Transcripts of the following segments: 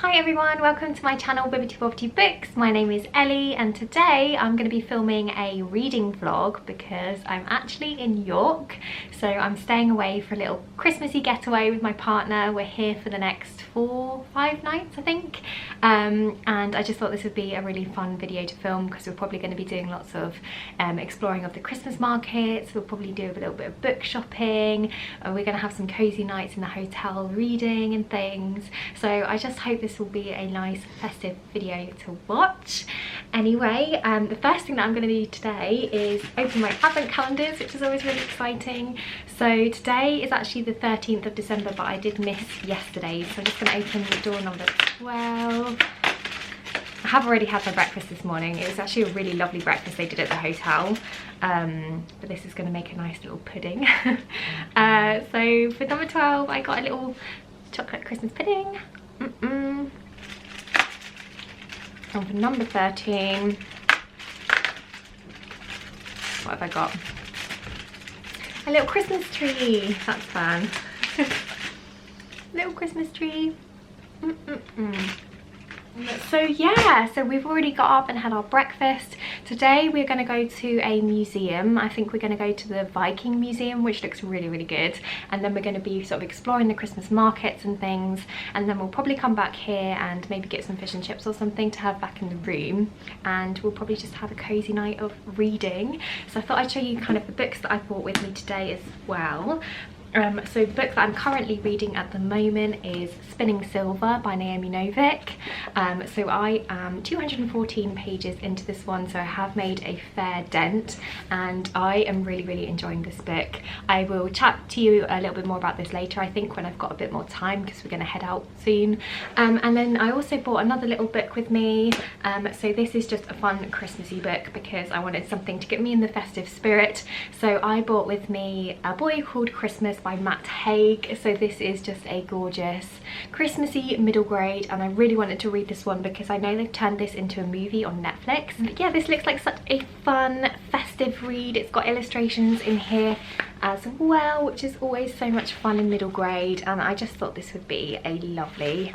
Hi everyone, welcome to my channel Bibbity Bobbity Books. My name is Ellie and today I'm going to be filming a reading vlog because I'm actually in York. So I'm staying away for a little Christmassy getaway with my partner. We're here for the next 4-5 nights I think, and I just thought this would be a really fun video to film because we're probably going to be doing lots of exploring of the Christmas markets. We'll probably do a little bit of book shopping. We're going to have some cozy nights in the hotel reading and things. So I just hope this will be a nice festive video to watch. Anyway, the first thing that I'm going to do today is open my advent calendars, which is always really exciting. So today is actually the 13th of December, but I did miss yesterday, so I'm just going to open the door number 12. I have already had my breakfast this morning. It was actually a really lovely breakfast they did at the hotel, but this is going to make a nice little pudding. So for number 12 I got a little chocolate Christmas pudding. And for number 13, what have I got? A little Christmas tree. That's fun. Little Christmas tree. So yeah, so we've already got up and had our breakfast. Today we're going to go to a museum. I think we're going to go to the Viking Museum, which looks really good, and then we're going to be sort of exploring the Christmas markets and things, and then we'll probably come back here and maybe get some fish and chips or something to have back in the room, and we'll probably just have a cozy night of reading. So I thought I'd show you kind of the books that I brought with me today as well. So the book that I'm currently reading at the moment is Spinning Silver by Naomi Novik. So I am 214 pages into this one, so I have made a fair dent and I am really enjoying this book. I will chat to you a little bit more about this later, I think, when I've got a bit more time, because we're going to head out soon. And then I also bought another little book with me. So this is just a fun Christmassy book because I wanted something to get me in the festive spirit. So I bought with me A Boy Called Christmas by Matt Haig. So this is just a gorgeous Christmassy middle grade, and I really wanted to read this one because I know they've turned this into a movie on Netflix. But yeah, this looks like such a fun festive read. It's got illustrations in here as well, which is always so much fun in middle grade, and I just thought this would be a lovely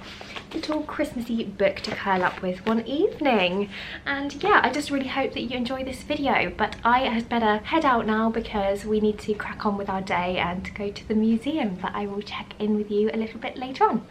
little Christmassy book to curl up with one evening. And yeah, I just really hope that you enjoy this video, but I had better head out now because we need to crack on with our day and go to the museum, but I will check in with you a little bit later on.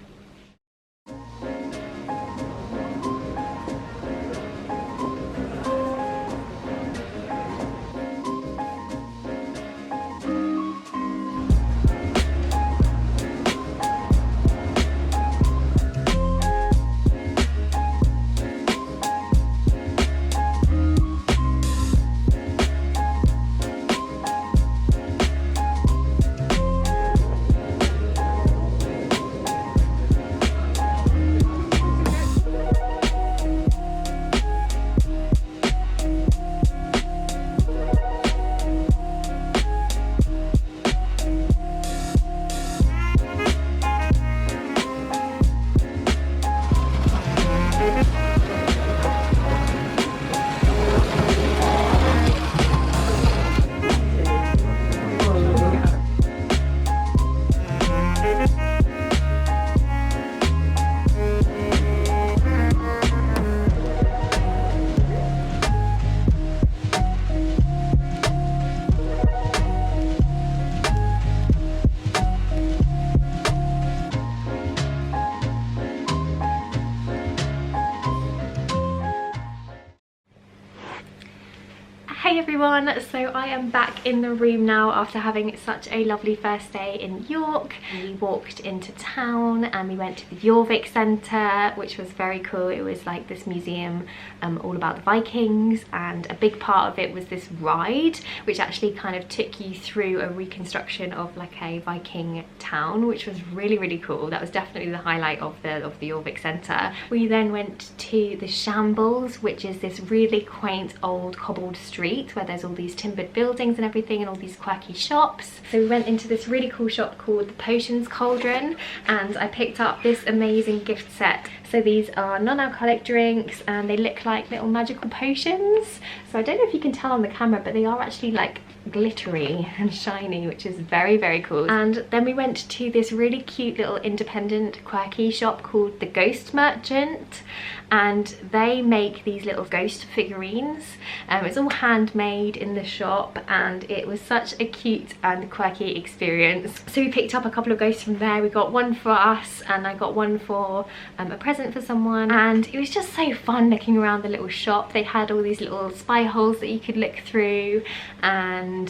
Hey everyone, so I am back in the room now after having such a lovely first day in York. We walked into town and we went to the Jorvik Centre, which was very cool. It was like this museum all about the Vikings, and a big part of it was this ride which actually kind of took you through a reconstruction of like a Viking town, which was really cool. That was definitely the highlight of the Jorvik Centre. We then went to the Shambles, which is this really quaint old cobbled street where there's all these timbered buildings and everything and all these quirky shops. So we went into this really cool shop called the Potions Cauldron, and I picked up this amazing gift set. So these are non-alcoholic drinks and they look like little magical potions. So I don't know if you can tell on the camera, but they are actually like glittery and shiny, which is very, very cool. And then we went to this really cute little independent quirky shop called the Ghost Merchant, and they make these little ghost figurines. It's all handmade in the shop, and it was such a cute and quirky experience. So we picked up a couple of ghosts from there. We got one for us, and I got one for a present for someone, and it was just so fun looking around the little shop. They had all these little spy holes that you could look through, and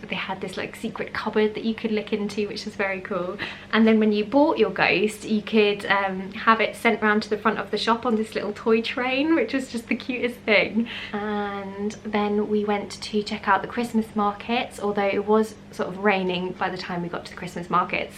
they had this like secret cupboard that you could look into, which was very cool. And then when you bought your ghost, you could have it sent round to the front of the shop on this little toy train, which was just the cutest thing. And then we went to check out the Christmas markets, although it was sort of raining by the time we got to the Christmas markets.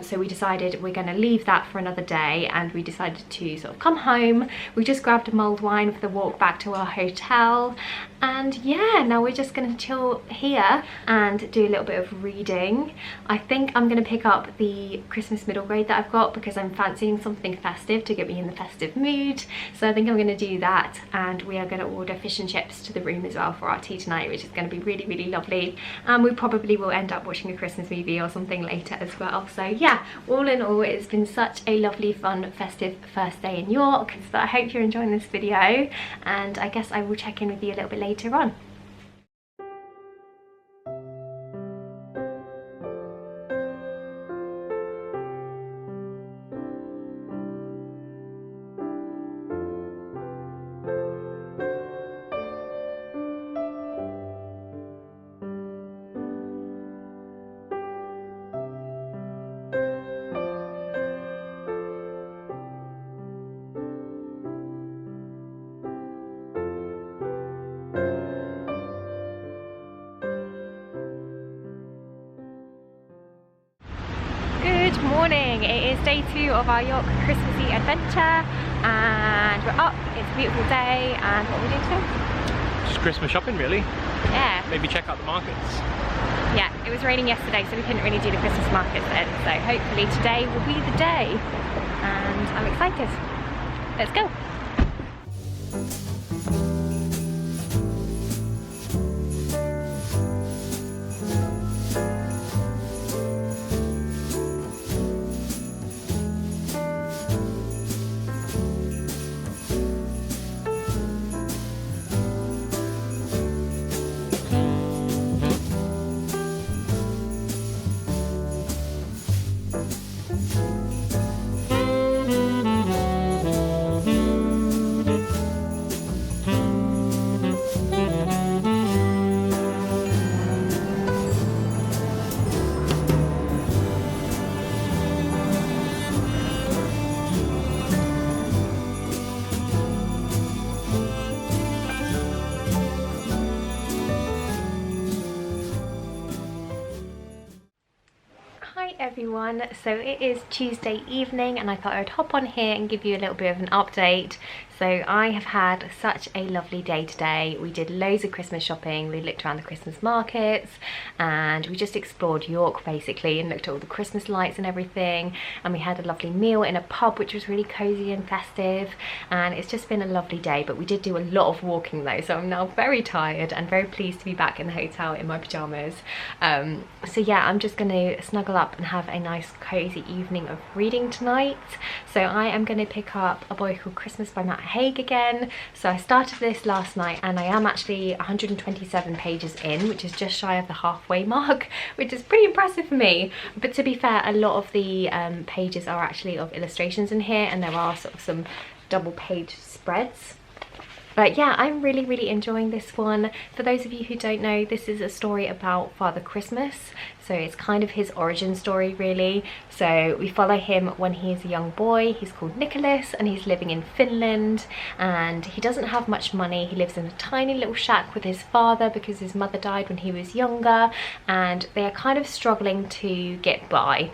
So we decided we're going to leave that for another day, and we decided to sort of come home. We just grabbed a mulled wine for the walk back to our hotel, and yeah, now we're just going to chill here and do a little bit of reading. I think I'm going to pick up the Christmas middle grade that I've got because I'm fancying something festive to get me in the festive mood. So I think I'm going to do that, and we are going to order fish and chips to the room as well for our tea tonight, which is going to be really, really lovely. And we probably will end up watching a Christmas movie or something later as well. So yeah, all in all, it's been such a lovely, fun, festive first day in York. So I hope you're enjoying this video, and I guess I will check in with you a little bit later on. Good morning, it is day 2 of our York Christmassy adventure, and we're up. It's a beautiful day, and what are we doing today? Just Christmas shopping, really. Yeah. Maybe check out the markets. Yeah, it was raining yesterday, so we couldn't really do the Christmas markets then, so hopefully today will be the day, and I'm excited. Let's go. Everyone, so it is Tuesday evening, and I thought I would hop on here and give you a little bit of an update. So I have had such a lovely day today. We did loads of Christmas shopping, we looked around the Christmas markets, and we just explored York basically and looked at all the Christmas lights and everything, and we had a lovely meal in a pub which was really cozy and festive, and it's just been a lovely day. But we did do a lot of walking though, so I'm now very tired and very pleased to be back in the hotel in my pajamas. So yeah, I'm just going to snuggle up and have a nice cozy evening of reading tonight. So I am going to pick up a book called Christmas by Matt Haig again. So I started this last night, and I am actually 127 pages in, which is just shy of the halfway mark, which is pretty impressive for me. But to be fair, a lot of the pages are actually of illustrations in here, and there are sort of some double page spreads. But yeah, I'm really, really enjoying this one. For those of you who don't know, this is a story about Father Christmas. So it's kind of his origin story, really. So we follow him when he is a young boy. He's called Nicholas, and he's living in Finland, and he doesn't have much money. He lives in a tiny little shack with his father because his mother died when he was younger, and they are kind of struggling to get by.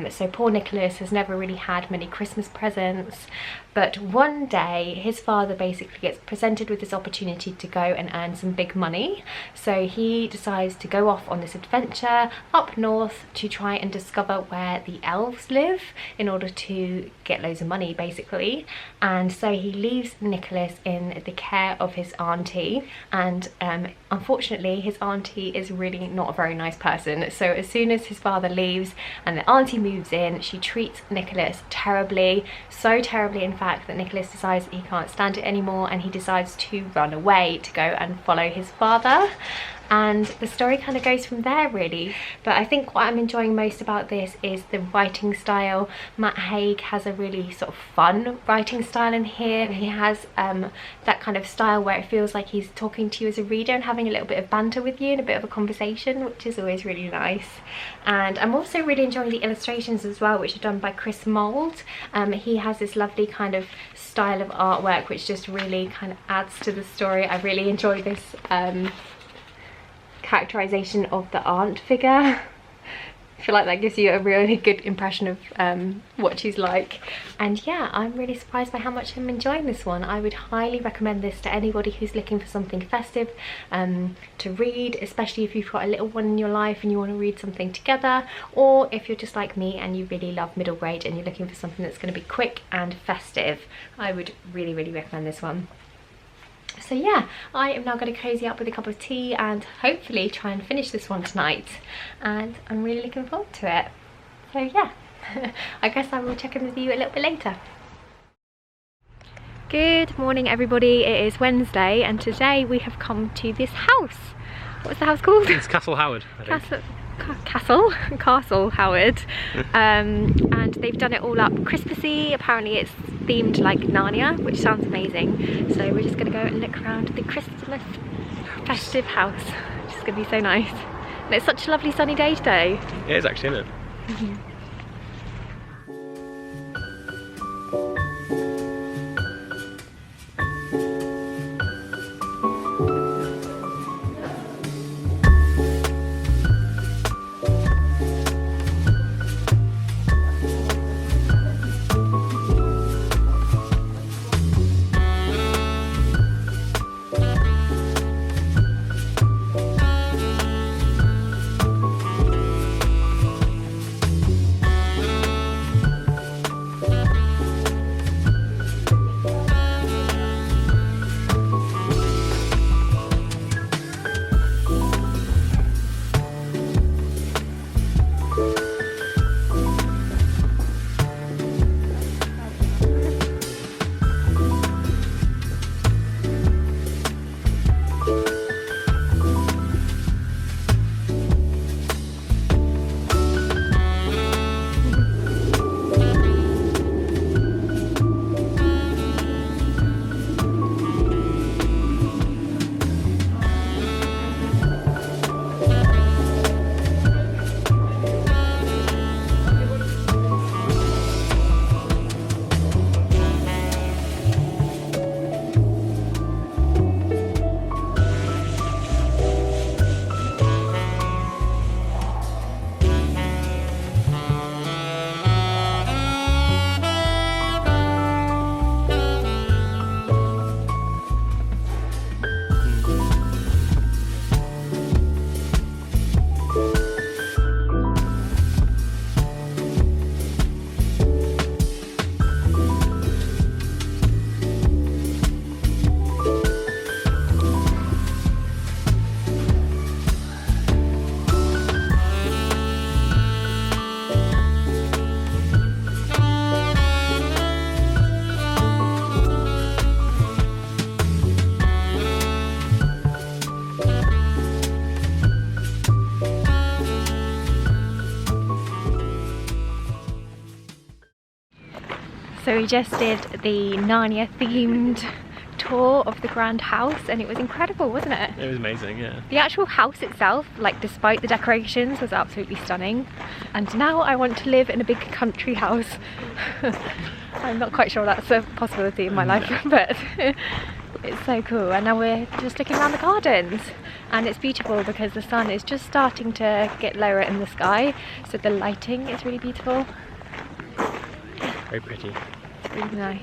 So poor Nicholas has never really had many Christmas presents, but one day his father basically gets presented with this opportunity to go and earn some big money. So he decides to go off on this adventure up north to try and discover where the elves live in order to get loads of money basically. And so he leaves Nicholas in the care of his auntie, and unfortunately his auntie is really not a very nice person, so as soon as his father leaves and the auntie moves in, she treats Nicholas terribly, so terribly in fact that Nicholas decides that he can't stand it anymore and he decides to run away to go and follow his father. And the story kind of goes from there really. But I think what I'm enjoying most about this is the writing style. Matt Haig has a really sort of fun writing style in here. He has that kind of style where it feels like he's talking to you as a reader and having a little bit of banter with you and a bit of a conversation, which is always really nice. And I'm also really enjoying the illustrations as well, which are done by Chris Mould. He has this lovely kind of style of artwork which just really kind of adds to the story. I really enjoy this characterization of the aunt figure. I feel like that gives you a really good impression of what she's like. And yeah, I'm really surprised by how much I'm enjoying this one. I would highly recommend this to anybody who's looking for something festive to read, especially if you've got a little one in your life and you want to read something together, or if you're just like me and you really love middle grade and you're looking for something that's going to be quick and festive. I would really recommend this one. So yeah, I am now going to cozy up with a cup of tea and hopefully try and finish this one tonight, and I'm really looking forward to it. So yeah, I guess I will check in with you a little bit later. Good morning everybody, it is Wednesday and today we have come to this house. What's the house called? It's Castle Howard, I think. Castle Howard. And they've done it all up Christmassy. Apparently it's themed like Narnia, which sounds amazing. So we're just going to go and look around the Christmas festive house, which is going to be so nice. And it's such a lovely sunny day today. It is actually, isn't it? So we just did the Narnia themed tour of the grand house and it was incredible, wasn't it? It was amazing, yeah. The actual house itself, like despite the decorations, was absolutely stunning. And now I want to live in a big country house. I'm not quite sure that's a possibility in my life, but it's so cool. And now we're just looking around the gardens and it's beautiful because the sun is just starting to get lower in the sky, so the lighting is really beautiful. Very pretty. It's really nice.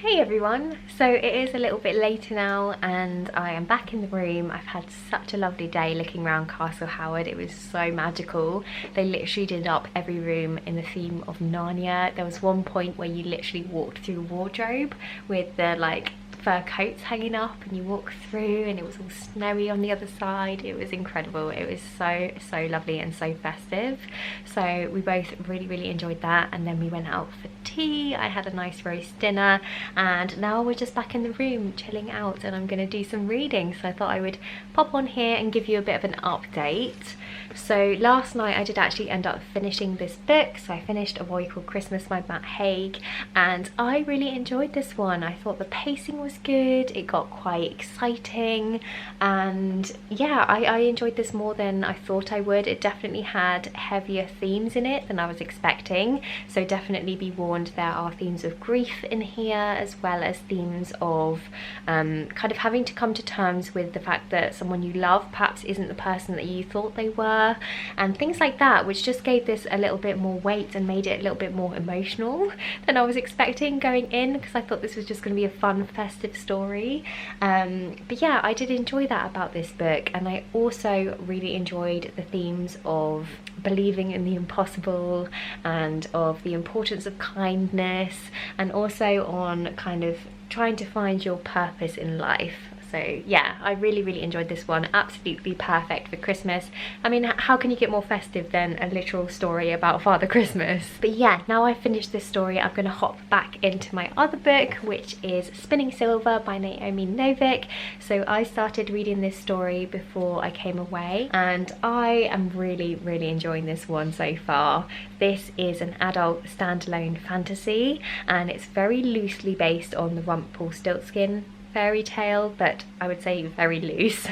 Hey everyone, so it is a little bit later now and I am back in the room. I've had such a lovely day looking around Castle Howard. It was so magical. They literally did up every room in the theme of Narnia. There was one point where you literally walked through a wardrobe with the like fur coats hanging up, and you walk through and it was all snowy on the other side. It was incredible. It was so lovely and so festive. So we both really enjoyed that, and then we went out for tea. I had a nice roast dinner, and now we're just back in the room chilling out, and I'm going to do some reading. So I thought I would pop on here and give you a bit of an update. So last night I did actually end up finishing this book. So I finished A Boy Called Christmas by Matt Haig, and I really enjoyed this one. I thought the pacing was good, it got quite exciting, and yeah, I enjoyed this more than I thought I would. It definitely had heavier themes in it than I was expecting, so definitely be warned, there are themes of grief in here as well as themes of kind of having to come to terms with the fact that someone you love perhaps isn't the person that you thought they were, and things like that, which just gave this a little bit more weight and made it a little bit more emotional than I was expecting going in, because I thought this was just going to be a fun festive story. But yeah, I did enjoy that about this book, and I also really enjoyed the themes of believing in the impossible and of the importance of kindness, and also on kind of trying to find your purpose in life. So yeah, I really enjoyed this one. Absolutely perfect for Christmas. I mean, how can you get more festive than a literal story about Father Christmas? But yeah, now I've finished this story, I'm going to hop back into my other book, which is Spinning Silver by Naomi Novik. So I started reading this story before I came away, and I am really enjoying this one so far. This is an adult standalone fantasy, and it's very loosely based on the Rumpelstiltskin fairy tale, but I would say very loose.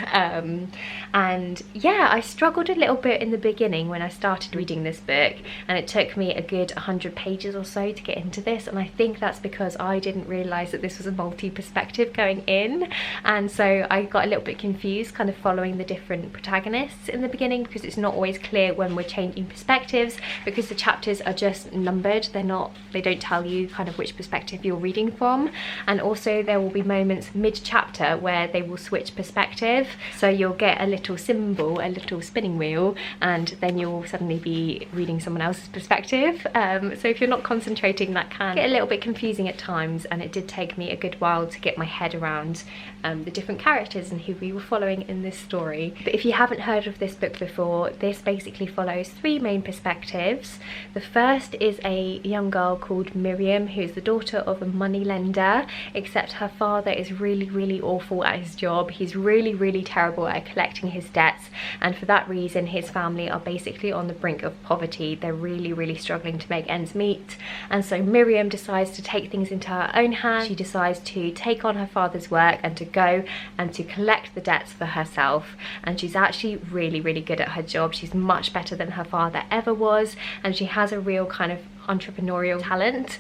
And yeah, I struggled a little bit in the beginning when I started reading this book, and it took me a good 100 pages or so to get into this, and I think that's because I didn't realise that this was a multi-perspective going in, and so I got a little bit confused kind of following the different protagonists in the beginning, because it's not always clear when we're changing perspectives, because the chapters are just numbered. They don't tell you kind of which perspective you're reading from, and also there will be moments mid-chapter where they will switch perspective, so you'll get a little symbol, a little spinning wheel, and then you'll suddenly be reading someone else's perspective. So if you're not concentrating, that can get a little bit confusing at times, and it did take me a good while to get my head around the different characters and who we were following in this story. But if you haven't heard of this book before, this basically follows 3 main perspectives. The first is a young girl called Miriam, who's the daughter of a moneylender, except her father is really awful at his job. He's really terrible at collecting his debts, and for that reason his family are basically on the brink of poverty. They're really struggling to make ends meet, and so Miriam decides to take things into her own hands. She decides to take on her father's work and to go and to collect the debts for herself, and she's actually really good at her job. She's much better than her father ever was, and she has a real kind of entrepreneurial talent.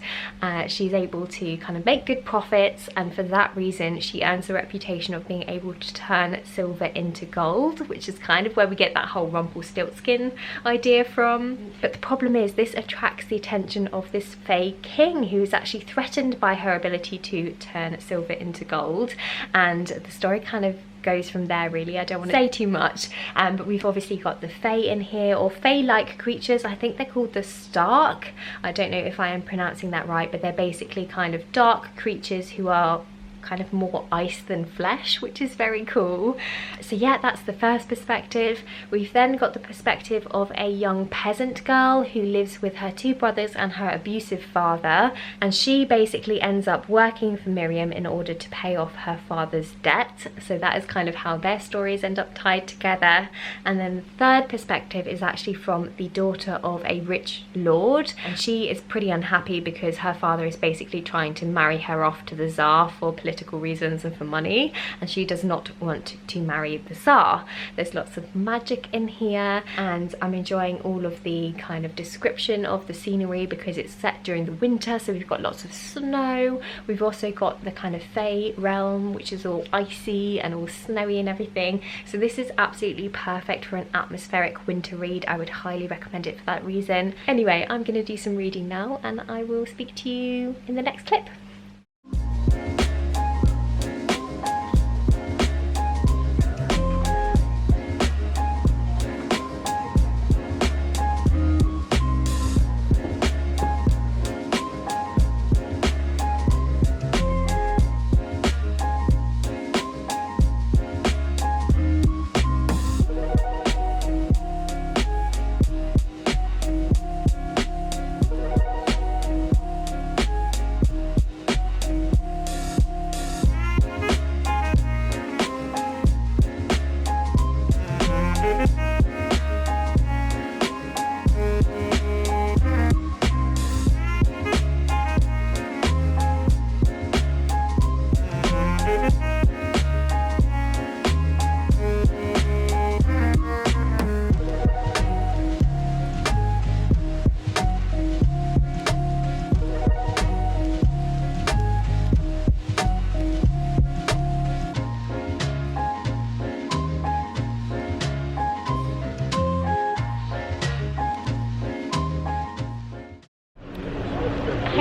She's able to kind of make good profits, and for that reason she earns the reputation of being able to turn silver into gold, which is kind of where we get that whole Rumpelstiltskin idea from. But the problem is this attracts the attention of this Fey king, who is actually threatened by her ability to turn silver into gold, and the story kind of goes from there really. I don't want to say too much, but we've obviously got the Fae in here, or Fae-like creatures. I think they're called the Stark. I don't know if I am pronouncing that right, but they're basically kind of dark creatures who are kind of more ice than flesh, which is very cool. So yeah, that's the first perspective. We've then got the perspective of a young peasant girl who lives with her 2 brothers and her abusive father, and she basically ends up working for Miriam in order to pay off her father's debt. So that is kind of how their stories end up tied together. And then the third perspective is actually from the daughter of a rich lord, and she is pretty unhappy because her father is basically trying to marry her off to the Tsar for political reasons and for money, and she does not want to marry the Tsar. There's lots of magic in here, and I'm enjoying all of the kind of description of the scenery because it's set during the winter, so we've got lots of snow. We've also got the kind of Fey realm, which is all icy and all snowy and everything. So this is absolutely perfect for an atmospheric winter read. I would highly recommend it for that reason. Anyway, I'm going to do some reading now, and I will speak to you in the next clip.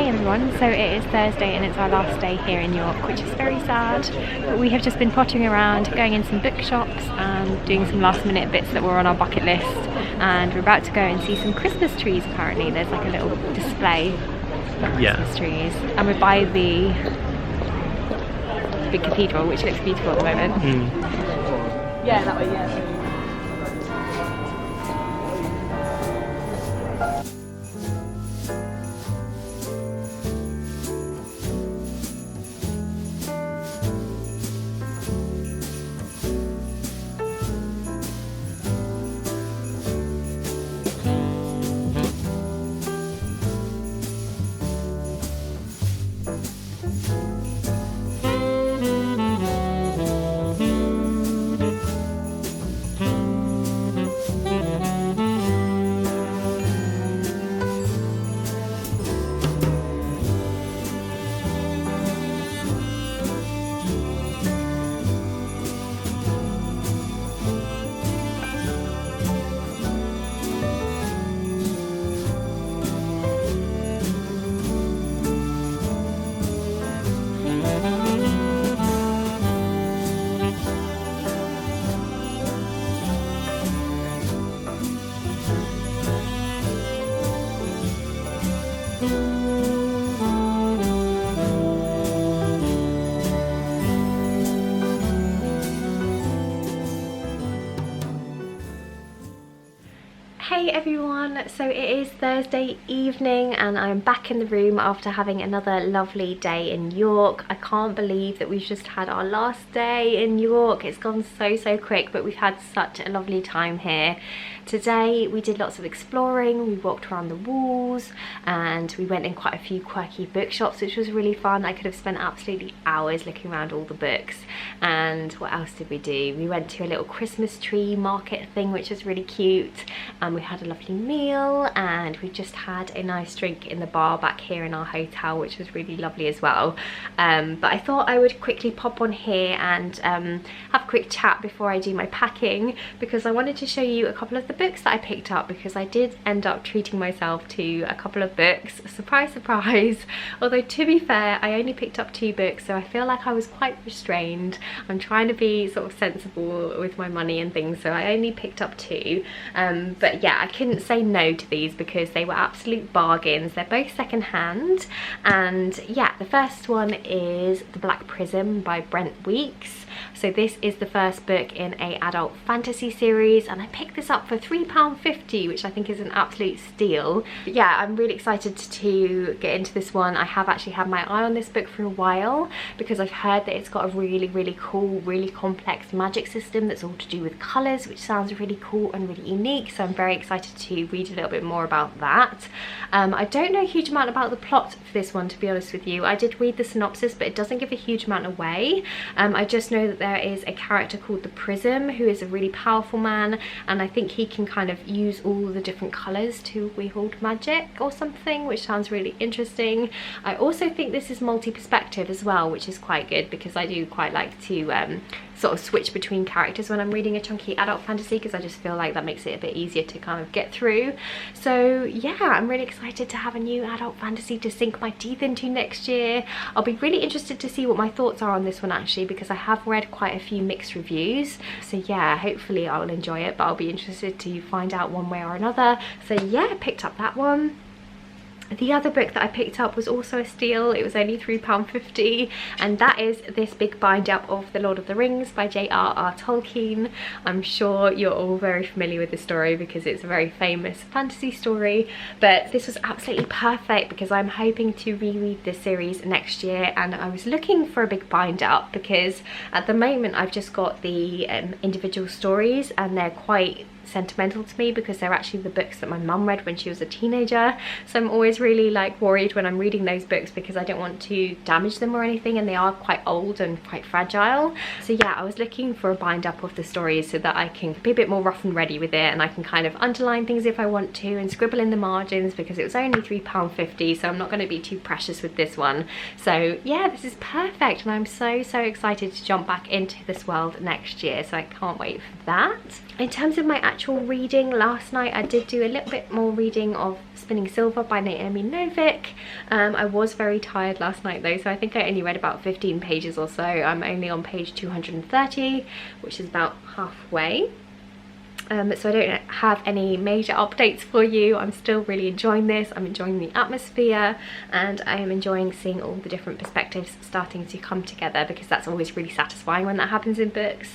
everyone, so it is Thursday and it's our last day here in York, which is very sad, but we have just been pottering around, going in some bookshops and doing some last minute bits that were on our bucket list, and we're about to go and see some Christmas trees. Apparently there's like a little display of Christmas trees, and we're by the big cathedral, which looks beautiful at the moment. Yeah, that way, yeah. Hey everyone, so it is Thursday evening and I'm back in the room after having another lovely day in York. I can't believe that we've just had our last day in York. It's gone so quick, but we've had such a lovely time here. Today we did lots of exploring, we walked around the walls and we went in quite a few quirky bookshops, which was really fun. I could have spent absolutely hours looking around all the books. And what else did we do? We went to a little Christmas tree market thing, which was really cute, and we had a lovely meal, and we just had a nice drink in the bar back here in our hotel, which was really lovely as well. But I thought I would quickly pop on here and have a quick chat before I do my packing, because I wanted to show you a couple of the books that I picked up, because I did end up treating myself to a couple of books. Surprise, surprise. Although to be fair, I only picked up 2 books, so I feel like I was quite restrained. I'm trying to be sort of sensible with my money and things, so I only picked up 2. But yeah, I couldn't say no to these because they were absolute bargains. They're both secondhand, and yeah, the first one is The Black Prism by Brent Weeks. So this is the first book in a adult fantasy series, and I picked this up for £3.50, which I think is an absolute steal. But yeah, I'm really excited to get into this one. I have actually had my eye on this book for a while because I've heard that it's got a really cool, really complex magic system that's all to do with colours, which sounds really cool and really unique, so I'm very excited to read a little bit more about that. I don't know a huge amount about the plot for this one, to be honest with you. I did read the synopsis, but it doesn't give a huge amount away. I just know that there is a character called the Prism who is a really powerful man, and I think he can kind of use all the different colours to wield magic or something, which sounds really interesting. I also think this is multi-perspective as well, which is quite good because I do quite like to sort of switch between characters when I'm reading a chunky adult fantasy, because I just feel like that makes it a bit easier to kind of get through. So yeah, I'm really excited to have a new adult fantasy to sink my teeth into next year. I'll be really interested to see what my thoughts are on this one actually, because I have read quite a few mixed reviews. So yeah, hopefully I'll enjoy it, but I'll be interested to find out one way or another. So yeah, I picked up that one. The other book that I picked up was also a steal. It was only £3.50, and that is this big bind up of The Lord of the Rings by J.R.R. Tolkien. I'm sure you're all very familiar with the story because it's a very famous fantasy story, but this was absolutely perfect because I'm hoping to reread this series next year, and I was looking for a big bind up because at the moment I've just got the individual stories, and they're quite sentimental to me because they're actually the books that my mum read when she was a teenager, so I'm always really like worried when I'm reading those books because I don't want to damage them or anything, and they are quite old and quite fragile. So yeah, I was looking for a bind up of the stories so that I can be a bit more rough and ready with it, and I can kind of underline things if I want to and scribble in the margins because it was only £3.50, so I'm not going to be too precious with this one. So yeah, this is perfect, and I'm so excited to jump back into this world next year, so I can't wait for that. In terms of my actual actual reading last night. I did do a little bit more reading of Spinning Silver by Naomi Novik. I was very tired last night though, so I think I only read about 15 pages or so. I'm only on page 230, which is about halfway. So I don't have any major updates for you. I'm still really enjoying this. I'm enjoying the atmosphere, and I am enjoying seeing all the different perspectives starting to come together, because that's always really satisfying when that happens in books.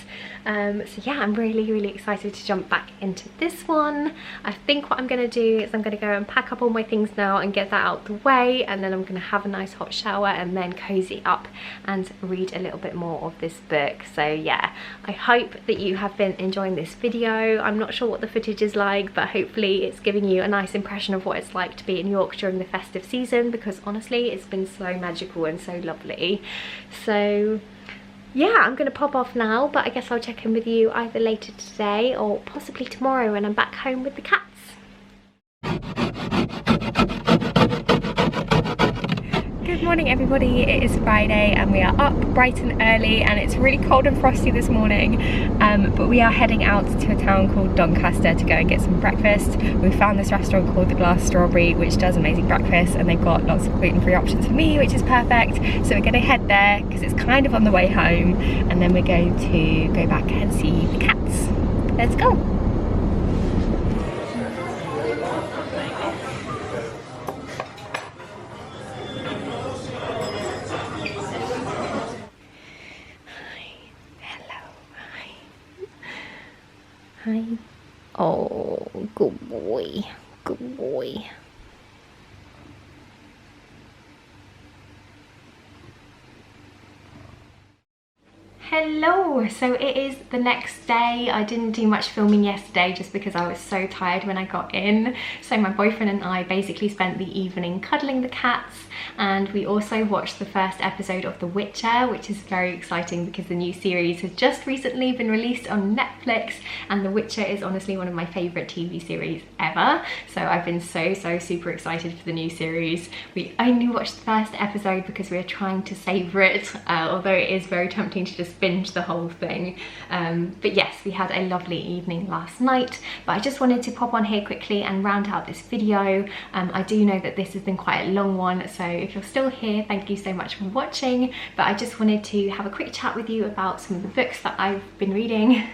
So yeah, I'm really excited to jump back into this one. I think what I'm going to do is I'm going to go and pack up all my things now and get that out the way, and then I'm going to have a nice hot shower and then cozy up and read a little bit more of this book. So yeah, I hope that you have been enjoying this video. I'm not sure what the footage is like, but hopefully it's giving you a nice impression of what it's like to be in York during the festive season, because honestly it's been so magical and so lovely. So yeah, I'm going to pop off now, but I guess I'll check in with you either later today or possibly tomorrow when I'm back home with the cats. Good morning everybody, it is Friday and we are up bright and early, and it's really cold and frosty this morning, but we are heading out to a town called Doncaster to go and get some breakfast. We found this restaurant called the Glass Strawberry, which does amazing breakfast, and they've got lots of gluten-free options for me, which is perfect. So we're going to head there because it's kind of on the way home, and then we're going to go back and see the cats. Let's go. Hi. Oh, good boy. Good boy. Hello, so it is the next day. I didn't do much filming yesterday just because I was so tired when I got in. So my boyfriend and I basically spent the evening cuddling the cats, and we also watched the first episode of The Witcher, which is very exciting because the new series has just recently been released on Netflix, and The Witcher is honestly one of my favourite TV series ever. So I've been so super excited for the new series. We only watched the first episode because we were trying to savour it, although it is very tempting to just binge the whole thing. But yes, we had a lovely evening last night, but I just wanted to pop on here quickly and round out this video. I do know that this has been quite a long one, so if you're still here, thank you so much for watching, but I just wanted to have a quick chat with you about some of the books that I've been reading.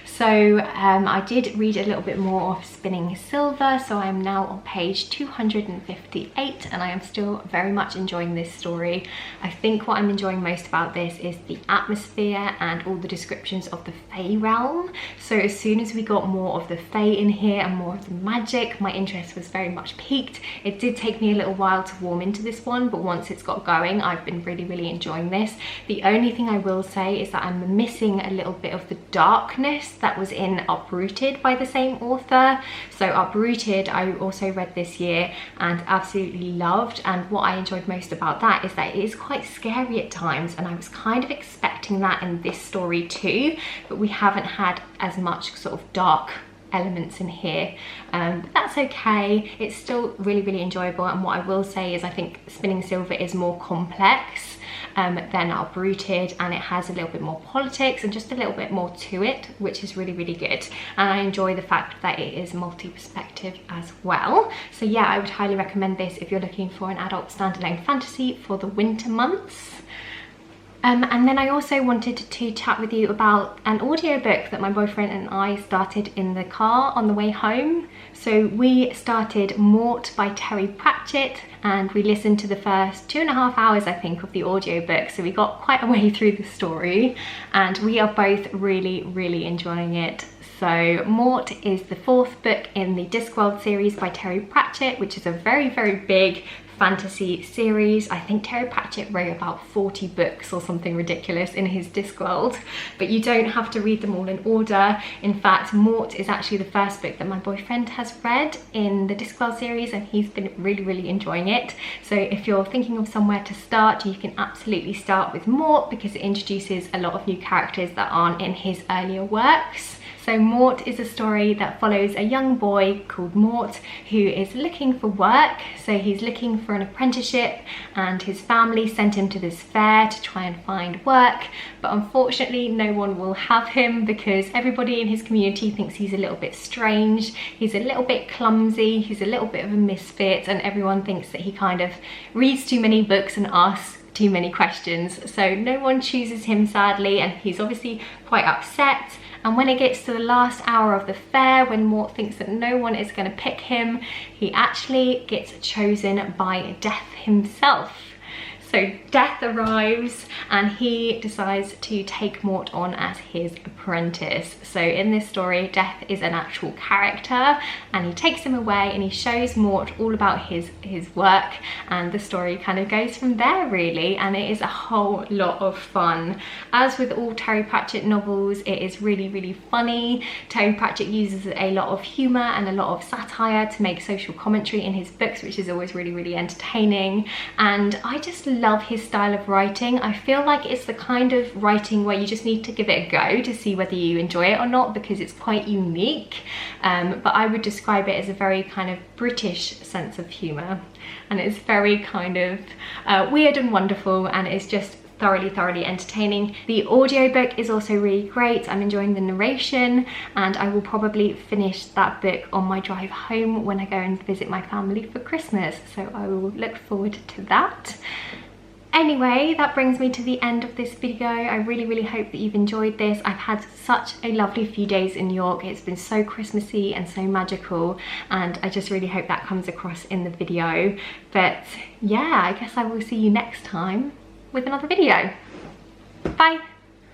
So I did read a little bit more of Spinning Silver, so I'm now on page 258, and I am still very much enjoying this story. I think what I'm enjoying most about this is the atmosphere and all the descriptions of the Fae realm. So as soon as we got more of the Fae in here and more of the magic, my interest was very much piqued. It did take me a little while to warm into this one, but once it's got going, I've been really enjoying this. The only thing I will say is that I'm missing a little bit of the darkness that was in Uprooted by the same author. So Uprooted I also read this year and absolutely loved, and what I enjoyed most about that is that it is quite scary at times, and I was kind of expecting that in this story too, but we haven't had as much sort of dark elements in here, but that's okay. It's still really enjoyable, and what I will say is I think Spinning Silver is more complex than Uprooted, and it has a little bit more politics and just a little bit more to it, which is really good, and I enjoy the fact that it is multi-perspective as well. So yeah, I would highly recommend this if you're looking for an adult standalone fantasy for the winter months. And then I also wanted to chat with you about an audiobook that my boyfriend and I started in the car on the way home. So we started Mort by Terry Pratchett, and we listened to the first 2.5 hours, I think, of the audiobook. So we got quite a way through the story, and we are both really enjoying it. So Mort is the 4th book in the Discworld series by Terry Pratchett, which is a very big fantasy series. I think Terry Pratchett wrote about 40 books or something ridiculous in his Discworld, but you don't have to read them all in order. In fact, Mort is actually the first book that my boyfriend has read in the Discworld series, and he's been really enjoying it. So if you're thinking of somewhere to start, you can absolutely start with Mort because it introduces a lot of new characters that aren't in his earlier works. So Mort is a story that follows a young boy called Mort who is looking for work. So he's looking for an apprenticeship and his family sent him to this fair to try and find work, but unfortunately no one will have him because everybody in his community thinks he's a little bit strange, he's a little bit clumsy, he's a little bit of a misfit, and everyone thinks that he kind of reads too many books and asks too many questions. So no one chooses him, sadly, and he's obviously quite upset. And when it gets to the last hour of the fair, when Mort thinks that no one is going to pick him, he actually gets chosen by Death himself. So Death arrives and he decides to take Mort on as his apprentice. So in this story, Death is an actual character and he takes him away and he shows Mort all about his work, and the story kind of goes from there really, and it is a whole lot of fun. As with all Terry Pratchett novels, it is really, really funny. Terry Pratchett uses a lot of humour and a lot of satire to make social commentary in his books, which is always really, really entertaining, and I just love his style of writing. I feel like it's the kind of writing where you just need to give it a go to see whether you enjoy it or not, because it's quite unique, but I would describe it as a very kind of British sense of humour, and it's very kind of weird and wonderful, and it's just thoroughly entertaining. The audiobook is also really great. I'm enjoying the narration, and I will probably finish that book on my drive home when I go and visit my family for Christmas, so I will look forward to that. Anyway, that brings me to the end of this video. I really hope that you've enjoyed this. I've had such a lovely few days in New York. It's been so Christmassy and so magical, and I just really hope that comes across in the video. But yeah, I guess I will see you next time with another video. Bye!